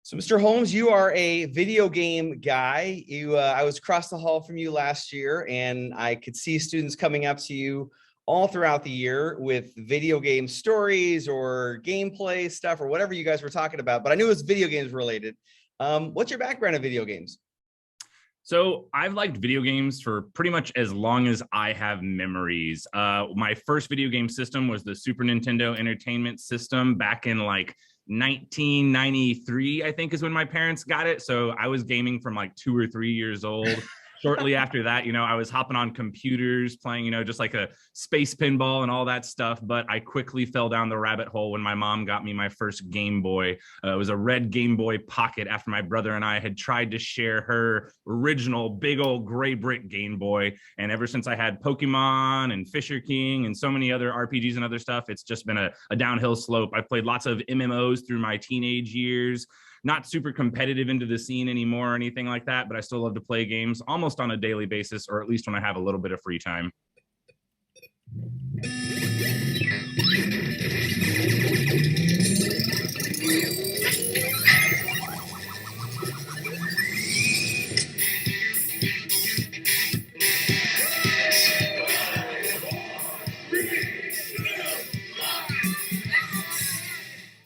So, Mr. Holmes, you are a video game guy. I was across the hall from you last year, and I could see students coming up to you all throughout the year with video game stories or gameplay stuff or whatever you guys were talking about. But I knew it was video games related. What's your background in video games? So I've liked video games for pretty much as long as I have memories. My first video game system was the Super Nintendo Entertainment System back in like 1993, I think is when my parents got it. So I was gaming from like 2 or 3 years old. Shortly after that, I was hopping on computers playing, just like a space pinball and all that stuff. But I quickly fell down the rabbit hole when my mom got me my first Game Boy. It was a red Game Boy Pocket after my brother and I had tried to share her original big old gray brick Game Boy. And ever since I had Pokemon and Fisher King and so many other RPGs and other stuff, it's just been a downhill slope. I played lots of MMOs through my teenage years. Not super competitive into the scene anymore or anything like that, but I still love to play games almost on a daily basis, or at least when I have a little bit of free time.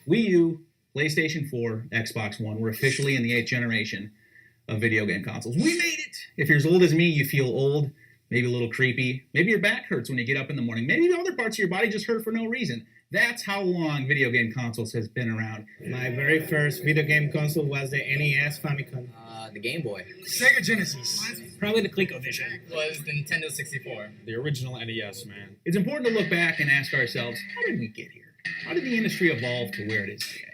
Wii U, PlayStation 4, Xbox One, we're officially in the 8th generation of video game consoles. We made it! If you're as old as me, you feel old, maybe a little creepy. Maybe your back hurts when you get up in the morning. Maybe the other parts of your body just hurt for no reason. That's how long video game consoles has been around. My very first video game console was the NES Famicom. The Game Boy. Sega Genesis. Probably the ColecoVision. Was the Nintendo 64. The original NES, man. It's important to look back and ask ourselves, how did we get here? How did the industry evolve to where it is today?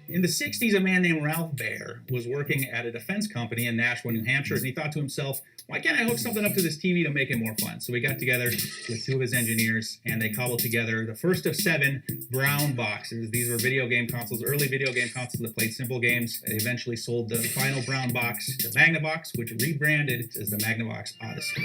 In the 60s, a man named Ralph Baer was working at a defense company in Nashua, New Hampshire, and he thought to himself, why can't I hook something up to this TV to make it more fun? So he got together with two of his engineers, and they cobbled together the first of 7 brown boxes. These were video game consoles, early video game consoles that played simple games. They eventually sold the final brown box to Magnavox, which rebranded as the Magnavox Odyssey.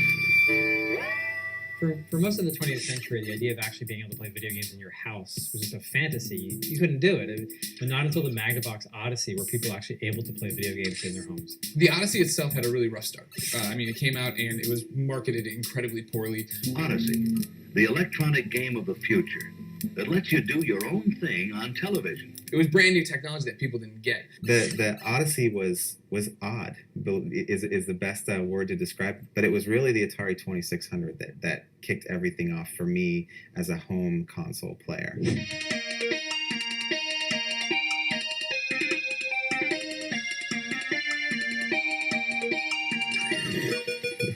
For most of the 20th century, the idea of actually being able to play video games in your house was just a fantasy. You couldn't do it. But not until the Magnavox Odyssey were people actually able to play video games in their homes. The Odyssey itself had a really rough start. It came out and it was marketed incredibly poorly. Odyssey, the electronic game of the future that lets you do your own thing on television. It was brand new technology that people didn't get. The Odyssey was odd, is the best word to describe it. But it was really the Atari 2600 that kicked everything off for me as a home console player.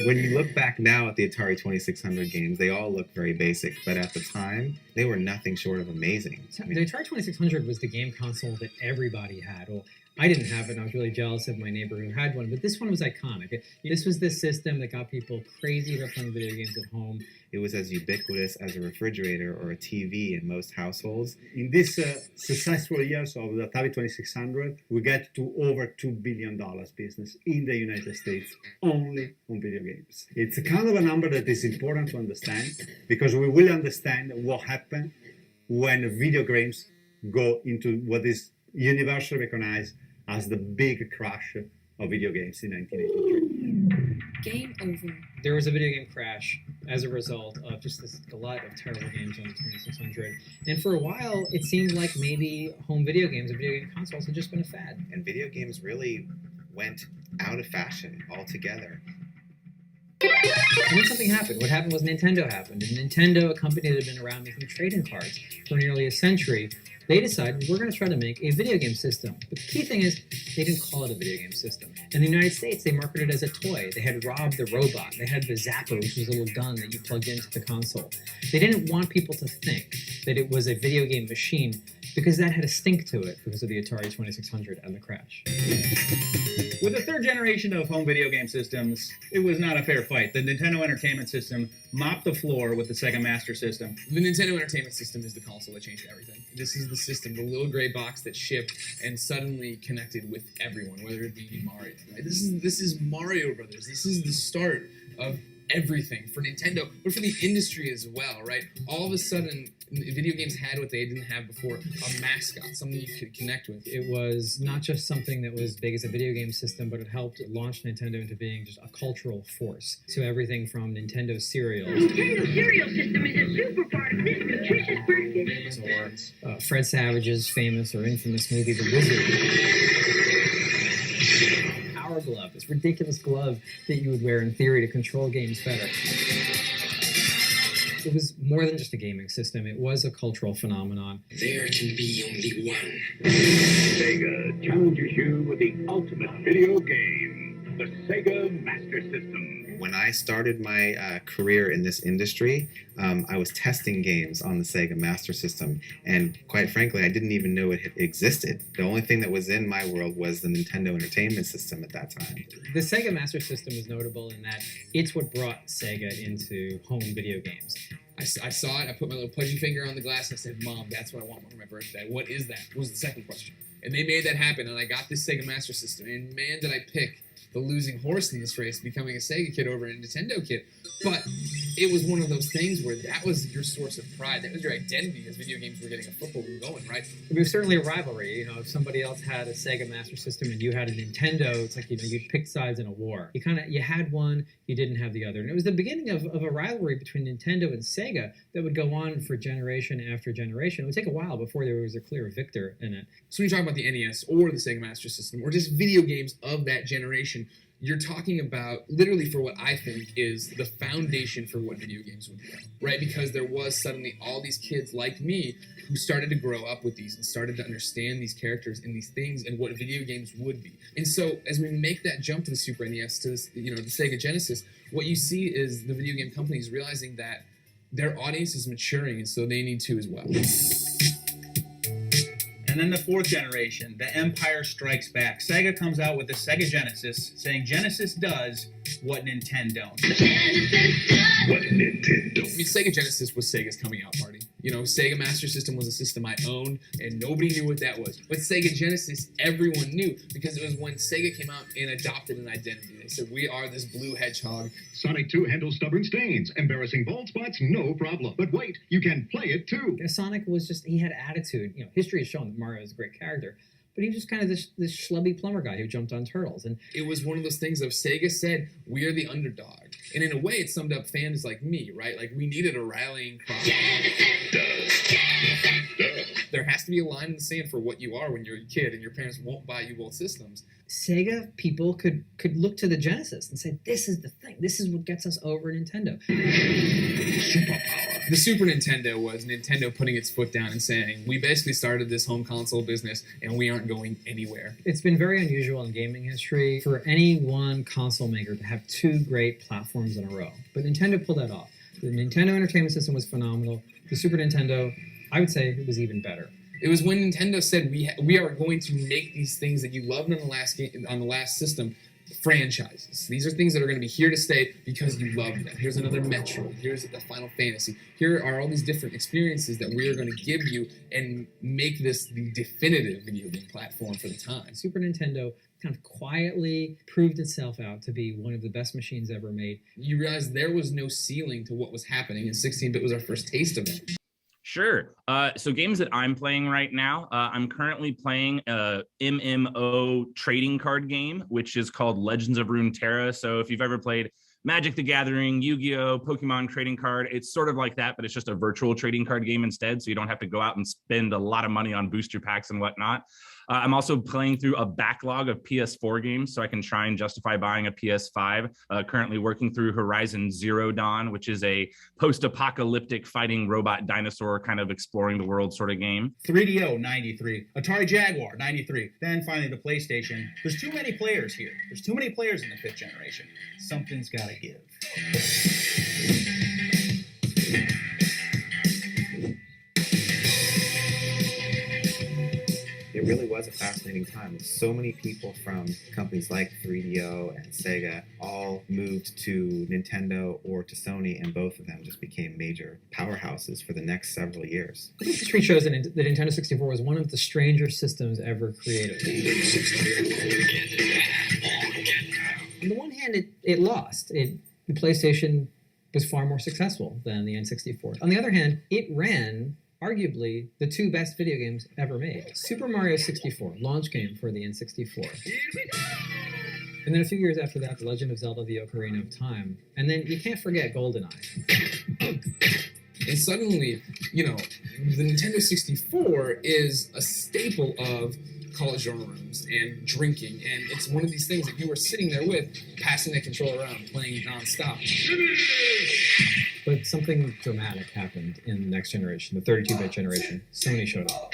When you look back now at the Atari 2600 games, they all look very basic, but at the time, they were nothing short of amazing. The Atari 2600 was the game console that everybody had. Well, I didn't have it, and I was really jealous of my neighbor who had one, but this one was iconic. This was the system that got people crazy about playing video games at home. It was as ubiquitous as a refrigerator or a TV in most households. In these successful years of the Atari 2600, we get to over $2 billion business in the United States only on video games. It's a kind of a number that is important to understand because we will understand what happened when video games go into what is universally recognized as the big crash of video games in 1983. Game over. There was a video game crash as a result of just this glut of terrible games on the 2600. And for a while, it seemed like maybe home video games and video game consoles had just been a fad. And video games really went out of fashion altogether. And then something happened. What happened was Nintendo happened. And Nintendo, a company that had been around making trading cards for nearly a century, they decided we're going to try to make a video game system. But the key thing is they didn't call it a video game system. In the United States, they marketed it as a toy. They had Rob the Robot. They had the Zapper, which was a little gun that you plugged into the console. They didn't want people to think that it was a video game machine because that had a stink to it because of the Atari 2600 and the crash. With the 3rd generation of home video game systems, it was not a fair fight. The Nintendo Entertainment System mopped the floor with the Sega Master System. The Nintendo Entertainment System is the console that changed everything. This is the system, the little gray box that shipped and suddenly connected with everyone, whether it be Mario. Right? This is Mario Brothers. This is the start of everything for Nintendo, but for the industry as well, right? All of a sudden, video games had what they didn't have before, a mascot, something you could connect with. It was not just something that was big as a video game system, but it helped launch Nintendo into being just a cultural force. So everything from Nintendo cereals. Nintendo cereal system is a super part of this nutritious breakfast. Or Fred Savage's famous or infamous movie, The Wizard. Power Glove, this ridiculous glove that you would wear in theory to control games better. It was more than just a gaming system. It was a cultural phenomenon. There can be only one. Sega challenges you with the ultimate video game, the Sega Master System. When I started my career in this industry, I was testing games on the Sega Master System, and quite frankly, I didn't even know it had existed. The only thing that was in my world was the Nintendo Entertainment System at that time. The Sega Master System is notable in that it's what brought Sega into home video games. I saw it, I put my little pudgy finger on the glass, and I said, Mom, that's what I want for my birthday. What is that? Was the second question. And they made that happen, and I got this Sega Master System, and man, did I pick the losing horse in this race, becoming a Sega kid over a Nintendo kid. But it was one of those things where that was your source of pride. That was your identity as video games were getting a foothold going, right? It was certainly a rivalry. You know, if somebody else had a Sega Master System and you had a Nintendo, it's like, you know, you'd pick sides in a war. You had one, you didn't have the other. And it was the beginning of a rivalry between Nintendo and Sega that would go on for generation after generation. It would take a while before there was a clear victor in it. So when you talk about the NES or the Sega Master System or just video games of that generation, you're talking about literally for what I think is the foundation for what video games would be, right? Because there was suddenly all these kids like me who started to grow up with these and started to understand these characters and these things and what video games would be. And so as we make that jump to the Super NES, to this, you know, the Sega Genesis, what you see is the video game companies realizing that their audience is maturing, and so they need to as well. And then the fourth generation, the Empire Strikes Back. Sega comes out with the Sega Genesis, saying Genesis does what Nintendo don't. What Nintendo? I mean, Sega Genesis was Sega's coming out party. You know, Sega Master System was a system I owned, and nobody knew what that was. But Sega Genesis, everyone knew, because it was when Sega came out and adopted an identity. They said, we are this blue hedgehog. Sonic 2 handles stubborn stains. Embarrassing bald spots, no problem. But wait, you can play it too. Sonic was just, he had attitude. You know, history has shown that Mario is a great character, but he was just kind of this schlubby plumber guy who jumped on turtles. And it was one of those things of Sega said, we are the underdog. And in a way, it summed up fans like me, right? Like, we needed a rallying cry. There has to be a line in the sand for what you are when you're a kid and your parents won't buy you both systems. Sega people could look to the Genesis and say, this is the thing. This is what gets us over Nintendo. The Super Nintendo was Nintendo putting its foot down and saying, we basically started this home console business and we aren't going anywhere. It's been very unusual in gaming history for any one console maker to have two great platforms in a row. But Nintendo pulled that off. The Nintendo Entertainment System was phenomenal. The Super Nintendo, I would say, it was even better. It was when Nintendo said we are going to make these things that you loved on the last system franchises. These are things that are going to be here to stay because you love them. Here's another Metroid. Here's the Final Fantasy. Here are all these different experiences that we are going to give you and make this the definitive video game platform for the time. Super Nintendo kind of quietly proved itself out to be one of the best machines ever made. You realize there was no ceiling to what was happening, and 16-bit was our first taste of it. Sure. So games that I'm playing right now, I'm currently playing a MMO trading card game, which is called Legends of Runeterra. So if you've ever played Magic the Gathering, Yu-Gi-Oh, Pokemon trading card, it's sort of like that, but it's just a virtual trading card game instead. So you don't have to go out and spend a lot of money on booster packs and whatnot. I'm also playing through a backlog of PS4 games so I can try and justify buying a PS5. Currently working through Horizon Zero Dawn, which is a post-apocalyptic fighting robot dinosaur kind of exploring the world sort of game. 3DO, 93. Atari Jaguar, 93. Then finally the PlayStation. There's too many players here. There's too many players in the fifth generation. Something's got to give. It really was a fascinating time. So many people from companies like 3DO and Sega all moved to Nintendo or to Sony, and both of them just became major powerhouses for the next several years. History shows that the Nintendo 64 was one of the stranger systems ever created. On the one hand, it lost. It the PlayStation was far more successful than the N64. On the other hand, it ran arguably the two best video games ever made. Super Mario 64, launch game for the N64. And then a few years after that, The Legend of Zelda: The Ocarina of Time. And then you can't forget GoldenEye. And suddenly, you know, the Nintendo 64 is a staple of college dorm rooms and drinking, and it's one of these things that you were sitting there with, passing the controller around, playing it nonstop. But something dramatic happened in the next generation, the 32-bit generation. Sony showed up.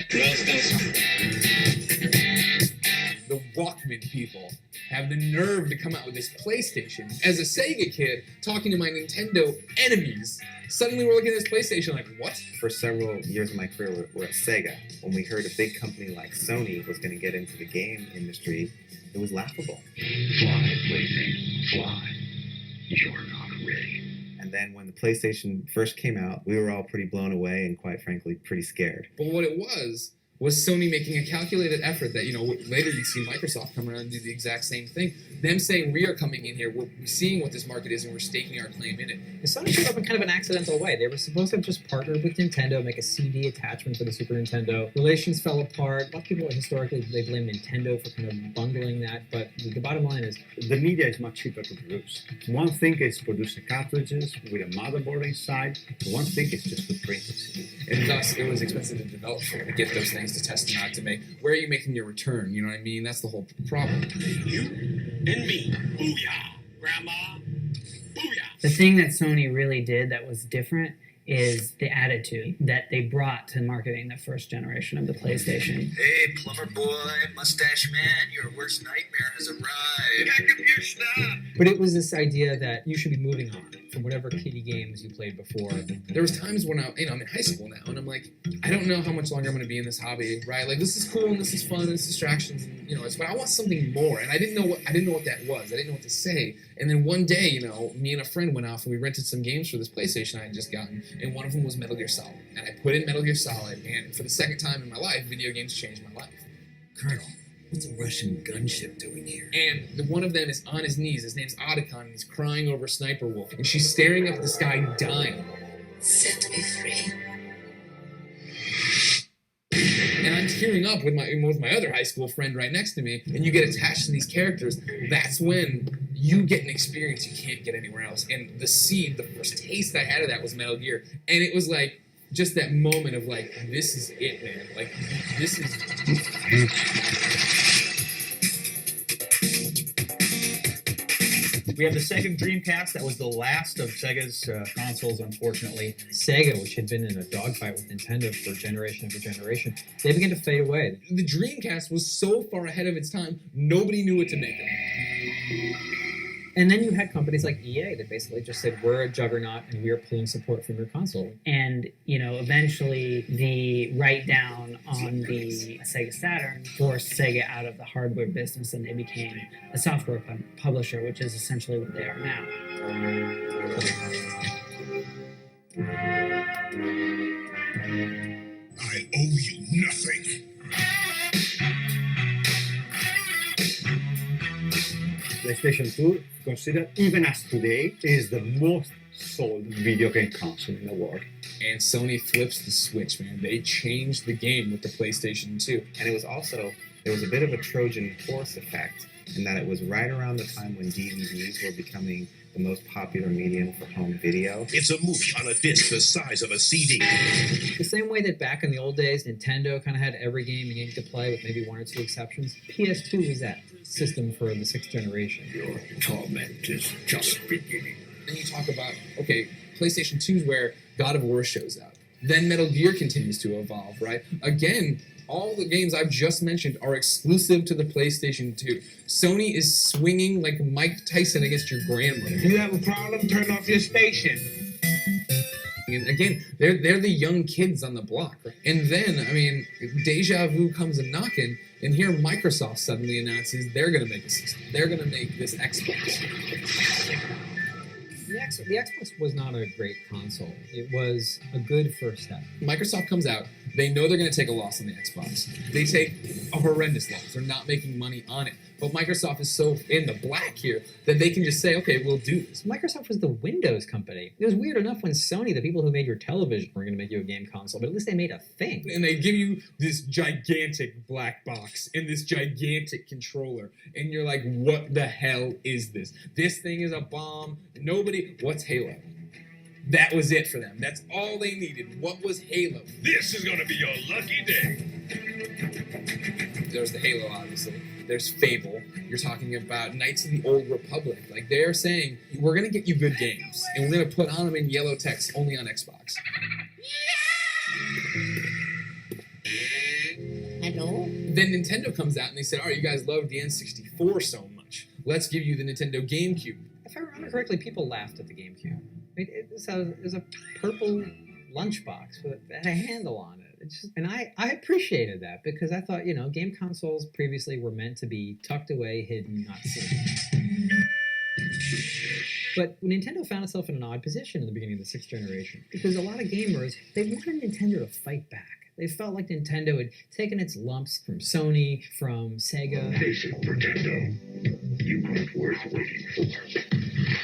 The Walkman people have the nerve to come out with this PlayStation. As a Sega kid, talking to my Nintendo enemies, suddenly we're looking at this PlayStation like, what? For several years of my career, we're at Sega. When we heard a big company like Sony was going to get into the game industry, it was laughable. Fly, plaything, fly. You're not ready. And then when the PlayStation first came out, we were all pretty blown away and quite frankly, pretty scared. But what it was Sony making a calculated effort that, you know, later you see Microsoft come around and do the exact same thing. Them saying, we are coming in here, we're seeing what this market is, and we're staking our claim in it. And Sony showed up in kind of an accidental way. They were supposed to have just partnered with Nintendo, make a CD attachment for the Super Nintendo. Relations fell apart. A lot of people historically, they blame Nintendo for kind of bungling that, but the bottom line is... The media is much cheaper to produce. One thing is produce the cartridges with a motherboard inside. One thing is just to print the CD. And thus, it was expensive to develop to get those things to test them out, to make. Where are you making your return? You know what I mean? That's the whole problem. You and me. Booyah. Grandma. Booyah. The thing that Sony really did that was different is the attitude that they brought to marketing the first generation of the PlayStation. Hey, plumber boy, mustache man, your worst nightmare has arrived. Pack up your stuff. But it was this idea that you should be moving on from whatever kiddie games you played before. There was times when I'm in high school now, and I'm like, I don't know how much longer I'm going to be in this hobby, right? Like, this is cool, and this is fun, and it's distractions, and, but I want something more, and I didn't know what that was. I didn't know what to say. And then one day, me and a friend went off, and we rented some games for this PlayStation I had just gotten, and one of them was Metal Gear Solid. And I put in Metal Gear Solid, and for the second time in my life, video games changed my life. Colonel, what's a Russian gunship doing here? And one of them is on his knees. His name's Otacon, and he's crying over Sniper Wolf. And she's staring up at the sky, dying. Set me free. And I'm tearing up with my other high school friend right next to me, and you get attached to these characters. That's when you get an experience you can't get anywhere else. And the first taste I had of that was Metal Gear. And it was like, just that moment of like, this is it, man. Like, this is... We have the Sega Dreamcast. That was the last of Sega's consoles, unfortunately. Sega, which had been in a dogfight with Nintendo for generation after generation, they began to fade away. The Dreamcast was so far ahead of its time, nobody knew what to make of it. And then you had companies like EA that basically just said, we're a juggernaut and we are pulling support from your console. And, eventually the write-down on the Sega Saturn forced Sega out of the hardware business, and they became a software publisher, which is essentially what they are now. I owe you nothing. PlayStation 2, considered even as today, is the most sold video game console in the world. And Sony flips the switch, man. They changed the game with the PlayStation 2. And there was a bit of a Trojan horse effect in that it was right around the time when DVDs were becoming the most popular medium for home video. It's a movie on a disc the size of a CD. The same way that back in the old days, Nintendo kind of had every game you needed to play with maybe one or two exceptions. PS2 was that system for the sixth generation. Your torment is just beginning. Then you talk about, okay, PlayStation 2 is where God of War shows up. Then Metal Gear continues to evolve, right? Again, all the games I've just mentioned are exclusive to the PlayStation 2. Sony is swinging like Mike Tyson against your grandmother. You have a problem? Turn off your station. And again, they're the young kids on the block. Right? And then, Deja Vu comes a knocking, and here Microsoft suddenly announces they're going to make a system. They're going to make this Xbox. The Xbox was not a great console. It was a good first step. Microsoft comes out. They know they're going to take a loss on the Xbox. They take a horrendous loss. They're not making money on it. But Microsoft is so in the black here that they can just say, okay, we'll do this. Microsoft was the Windows company. It was weird enough when Sony, the people who made your television, were going to make you a game console, but at least they made a thing. And they give you this gigantic black box and this gigantic controller, and you're like, what the hell is this? This thing is a bomb. What's Halo? That was it for them. That's all they needed. What was Halo? This is gonna be your lucky day. There's the Halo, obviously. There's Fable. You're talking about Knights of the Old Republic. Like, they're saying, we're going to get you good games, and we're going to put on them in yellow text only on Xbox. Hello? Then Nintendo comes out and they said, all right, you guys love the N64 so much. Let's give you the Nintendo GameCube. If I remember correctly, people laughed at the GameCube. I mean, it was a purple lunchbox with had a handle on it. And I appreciated that because I thought, game consoles previously were meant to be tucked away, hidden, not seen. But Nintendo found itself in an odd position in the beginning of the 6th generation because a lot of gamers, they wanted Nintendo to fight back. They felt like Nintendo had taken its lumps from Sony, from Sega. Face it, Nintendo. You weren't worth waiting for.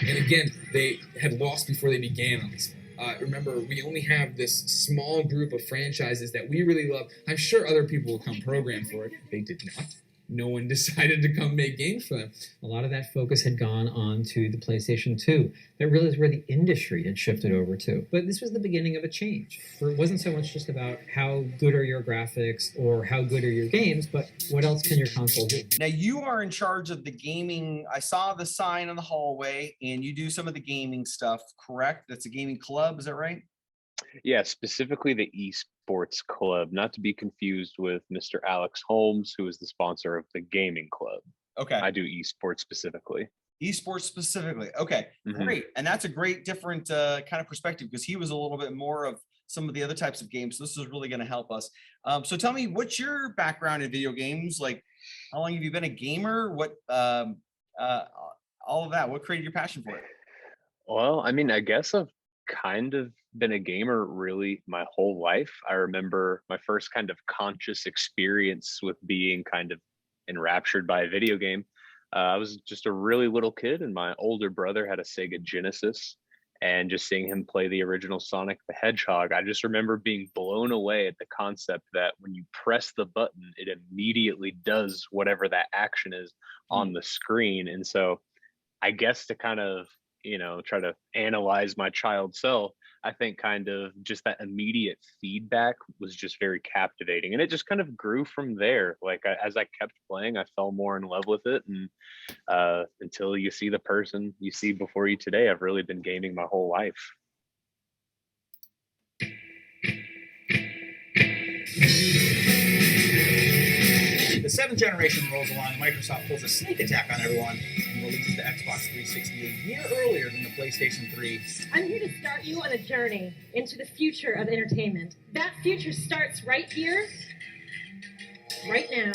And again, they had lost before they began on this one. Remember, we only have this small group of franchises that we really love. I'm sure other people will come program for it. They did not. No one decided to come make games for them. A lot of that focus had gone on to the PlayStation 2. That really is where the industry had shifted over to. But this was the beginning of a change, where it wasn't so much just about how good are your graphics or how good are your games, but what else can your console do? Now you are in charge of the gaming. I saw the sign in the hallway and you do some of the gaming stuff, correct? That's a gaming club, is that right? Yeah, specifically the esports club, not to be confused with Mr. Alex Holmes, who is the sponsor of the gaming club. Okay. I do esports specifically. Esports specifically. Okay, great. And that's a great different kind of perspective because he was a little bit more of some of the other types of games. So this is really going to help us. So tell me, what's your background in video games? Like, how long have you been a gamer? What, all of that, what created your passion for it? Well, I mean, I guess I've kind of been a gamer really my whole life. I remember my first kind of conscious experience with being kind of enraptured by a video game. I was just a really little kid and my older brother had a Sega Genesis, and just seeing him play the original Sonic the Hedgehog, I just remember being blown away at the concept that when you press the button, it immediately does whatever that action is on the screen. And so I guess to kind of, try to analyze my child self, I think kind of just that immediate feedback was just very captivating, and it just kind of grew from there. Like as I kept playing, I fell more in love with it, and until you see the person you see before you today, I've really been gaming my whole life. The 7th generation rolls along, Microsoft pulls a sneak attack on everyone and releases the Xbox 360 a year earlier than the PlayStation 3. I'm here to start you on a journey into the future of entertainment. That future starts right here, right now.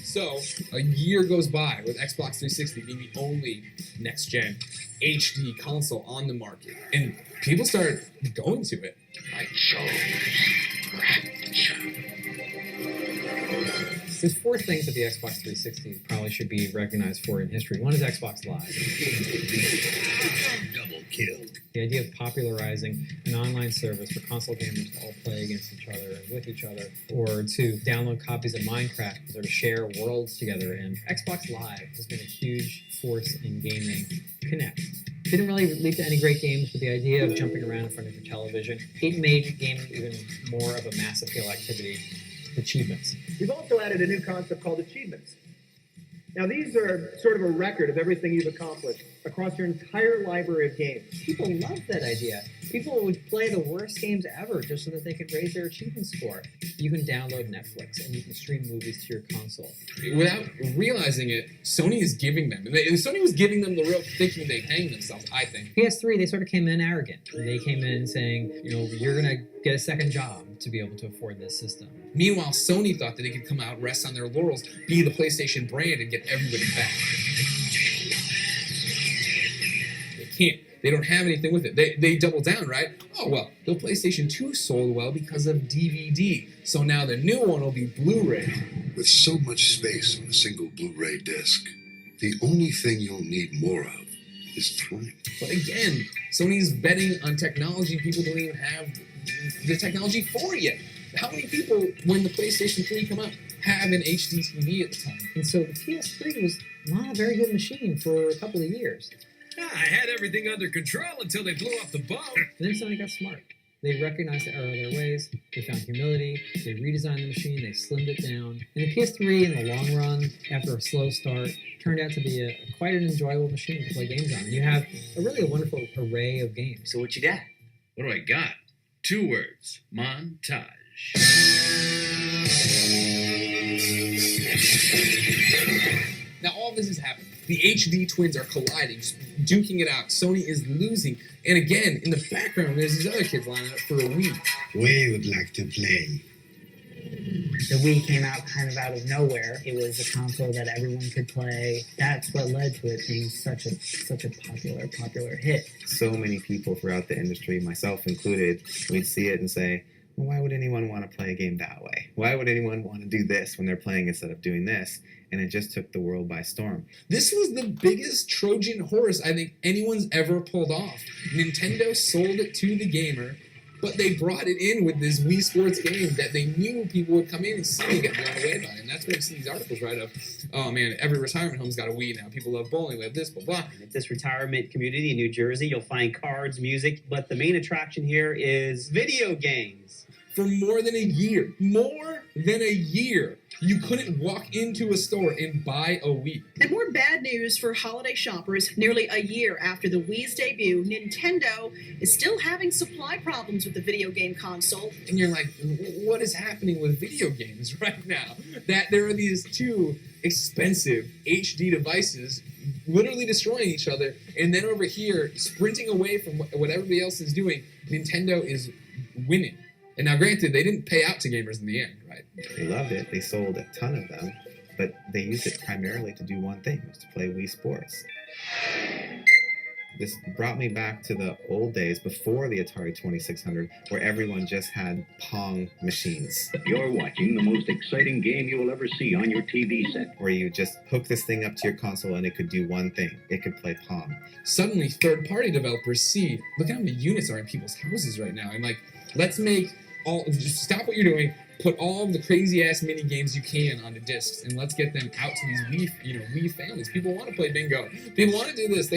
So a year goes by with Xbox 360 being the only next-gen HD console on the market, and people start going to it. There's 4 things that the Xbox 360 probably should be recognized for in history. One is Xbox Live. Double kill. The idea of popularizing an online service for console gamers to all play against each other and with each other, or to download copies of Minecraft or to share worlds together. And Xbox Live has been a huge force in gaming connect. Didn't really lead to any great games, but the idea of jumping around in front of your television, it made gaming even more of a mass appeal activity. Achievements. We've also added a new concept called achievements. Now, these are sort of a record of everything you've accomplished across your entire library of games. People love that idea. People would play the worst games ever just so that they could raise their achievement score. You can download Netflix and you can stream movies to your console. Without realizing it, Sony is giving them. Sony was giving them the rope, thinking they'd hang themselves, I think. PS3, they sort of came in arrogant. They came in saying, you're going to get a second job to be able to afford this system. Meanwhile, Sony thought that they could come out, rest on their laurels, be the PlayStation brand, and get everybody back. They can't. They don't have anything with it. They double down, right? Oh, well, the PlayStation 2 sold well because of DVD. So now the new one will be Blu-ray. With so much space on a single Blu-ray disc, the only thing you'll need more of is time. But again, Sony's betting on technology people don't even have the technology for yet. How many people, when the PlayStation 3 come out, have an HD TV at the time? And so the PS3 was not a very good machine for a couple of years. I had everything under control until they blew up the bomb. And then Sony got smart. They recognized the error of their ways, they found humility, they redesigned the machine, they slimmed it down. And the PS3, in the long run, after a slow start, turned out to be quite an enjoyable machine to play games on. And you have a wonderful array of games. So what you got? What do I got? 2 words. Montage. Now all this is happening. The HD twins are colliding, duking it out. Sony is losing. And again, in the background, there's these other kids lining up for a Wii. We would like to play. The Wii came out kind of out of nowhere. It was a console that everyone could play. That's what led to it being such a popular hit. So many people throughout the industry, myself included, we'd see it and say, well, why would anyone want to play a game that way? Why would anyone want to do this when they're playing instead of doing this? And it just took the world by storm. This was the biggest Trojan horse I think anyone's ever pulled off. Nintendo sold it to the gamer, but they brought it in with this Wii Sports game that they knew people would come in and see and get blown away by. And that's what you see these articles right of, oh man, every retirement home's got a Wii now. People love bowling, we have this, blah, blah. At this retirement community in New Jersey, you'll find cards, music, but the main attraction here is video games. For more than a year, you couldn't walk into a store and buy a Wii. And more bad news for holiday shoppers. Nearly a year after the Wii's debut, Nintendo is still having supply problems with the video game console. And you're like, what is happening with video games right now? That there are these two expensive HD devices literally destroying each other, and then over here, sprinting away from what everybody else is doing, Nintendo is winning. And now, granted, they didn't pay out to gamers in the end, right? They loved it. They sold a ton of them, but they used it primarily to do one thing, was to play Wii Sports. This brought me back to the old days before the Atari 2600, where everyone just had Pong machines. You're watching the most exciting game you will ever see on your TV set. Where you just hook this thing up to your console and it could do one thing. It could play Pong. Suddenly, third-party developers see, look at how many units are in people's houses right now. I'm like, let's make just stop what you're doing, put all of the crazy-ass mini games you can onto discs, and let's get them out to these Wii families. People want to play bingo. People want to do this.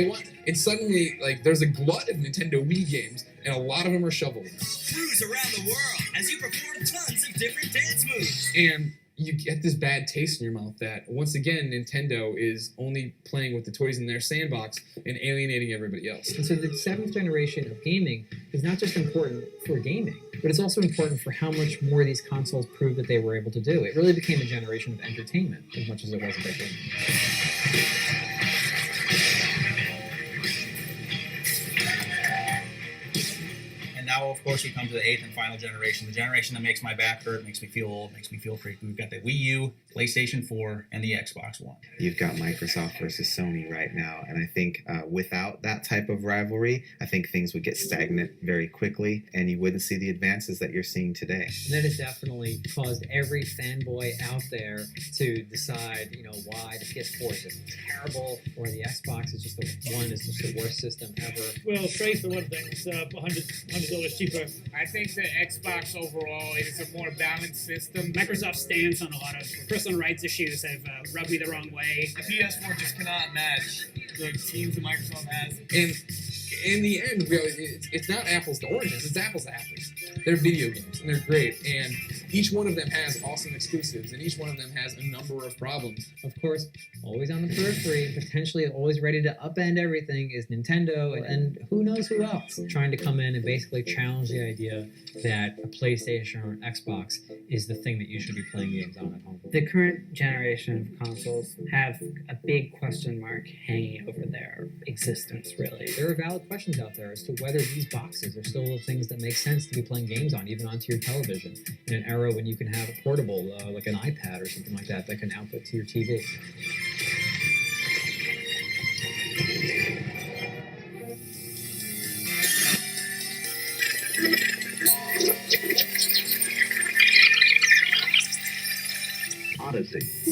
And suddenly, like, there's a glut of Nintendo Wii games, and a lot of them are shovelware. Cruise around the world as you perform tons of different dance moves. And you get this bad taste in your mouth that, once again, Nintendo is only playing with the toys in their sandbox and alienating everybody else. And so the 7th generation of gaming is not just important for gaming, but it's also important for how much more these consoles proved that they were able to do. It really became a generation of entertainment as much as it was about gaming. And now, of course, we come to the 8th and final generation, the generation that makes my back hurt, makes me feel old, makes me feel creepy. We've got the Wii U, PlayStation 4, and the Xbox One. You've got Microsoft versus Sony right now, and I think without that type of rivalry, I think things would get stagnant very quickly, and you wouldn't see the advances that you're seeing today. And that has definitely caused every fanboy out there to decide, why the PS4 is just terrible, or the Xbox is just the worst system ever. Well, trade for one thing, it's $100 cheaper. I think the Xbox overall is a more balanced system. Microsoft's stance on a lot of personal rights issues have rubbed me the wrong way. The PS4 just cannot match the teams that Microsoft has. And in the end, really, it's not apples to oranges, it's apples to apples. They're video games, and they're great, and each one of them has awesome exclusives, and each one of them has a number of problems. Of course, always on the periphery, potentially always ready to upend everything is Nintendo, and who knows who else, trying to come in and basically challenge the idea that a PlayStation or an Xbox is the thing that you should be playing games on at home. The current generation of consoles have a big question mark hanging over their existence, really. There are valid questions out there as to whether these boxes are still the things that make sense to be playing games on, even onto your television, in an era when you can have a portable, like an iPad or something like that can output to your TV.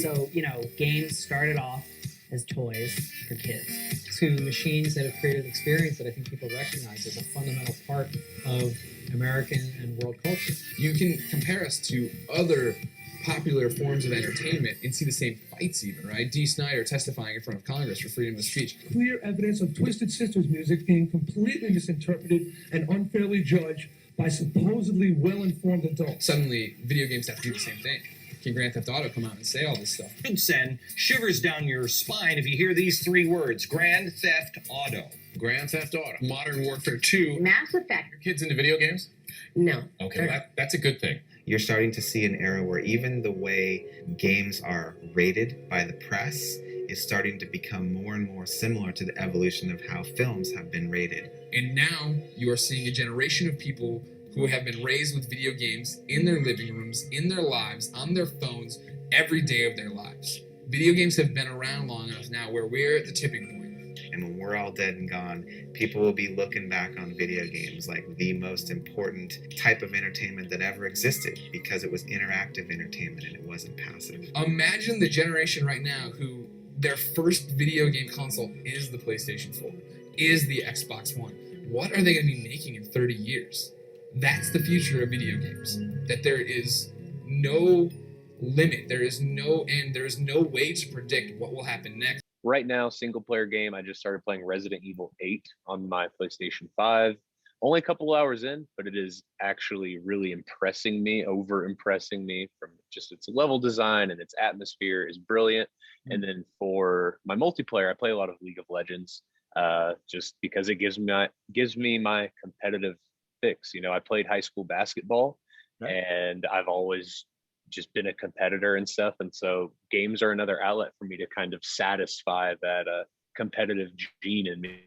So, games started off as toys for kids to machines that have created an experience that I think people recognize as a fundamental part of American and world culture. You can compare us to other popular forms of entertainment and see the same fights even, right? Dee Snider testifying in front of Congress for freedom of speech. Clear evidence of Twisted Sisters music being completely misinterpreted and unfairly judged by supposedly well-informed adults. Suddenly, video games have to do the same thing. Can Grand Theft Auto come out and say all this stuff? Should send shivers down your spine if you hear these 3 words: Grand Theft Auto. Grand Theft Auto, Modern Warfare 2. Mass Effect. Your kids into video games? No. Okay, that's a good thing. You're starting to see an era where even the way games are rated by the press is starting to become more and more similar to the evolution of how films have been rated. And now you are seeing a generation of people who have been raised with video games in their living rooms, in their lives, on their phones, every day of their lives. Video games have been around long enough now where we're at the tipping point. And when we're all dead and gone, people will be looking back on video games like the most important type of entertainment that ever existed, because it was interactive entertainment and it wasn't passive. Imagine the generation right now who their first video game console is the PlayStation 4, is the Xbox One. What are they going to be making in 30 years? That's the future of video games. That there is no limit, there is no end, there is no way to predict what will happen next. Right now, single player game, I just started playing Resident Evil 8 on my PlayStation 5. Only a couple hours in, but it is actually really impressing me, over impressing me from just its level design, and its atmosphere is brilliant. And then for my multiplayer, I play a lot of League of Legends, just because it gives me my competitive fix. I played high school basketball, and I've always just been a competitor and stuff, and so games are another outlet for me to kind of satisfy that competitive gene in me.